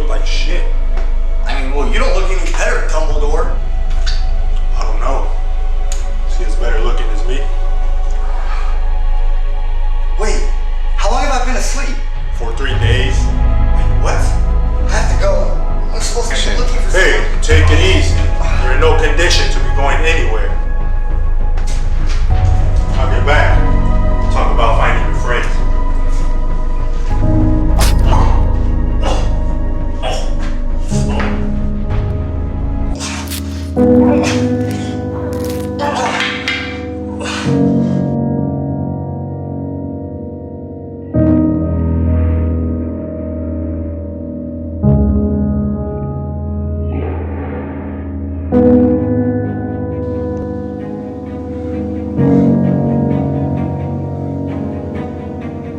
look like shit. I mean, well, you don't look any better, Dumbledore. I don't know. Is he as better looking as me? Wait, how long have I been asleep? For 3 days. What? I have to go. I'm supposed to be looking for Hey, someone. take it easy. You're in no condition to be going anywhere. I'll get back. Talk about finding your friends.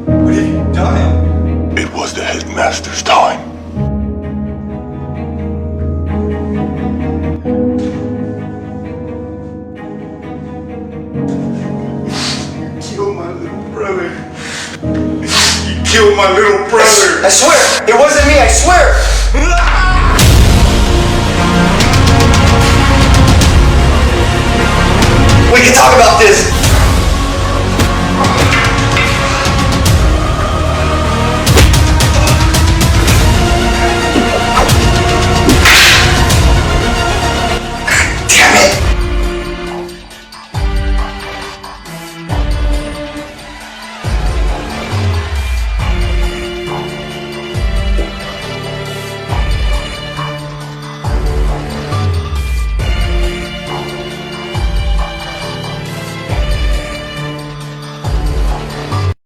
What have you done? It was the headmaster's time. You killed my little brother. You killed my little brother. I swear, it wasn't me, I swear.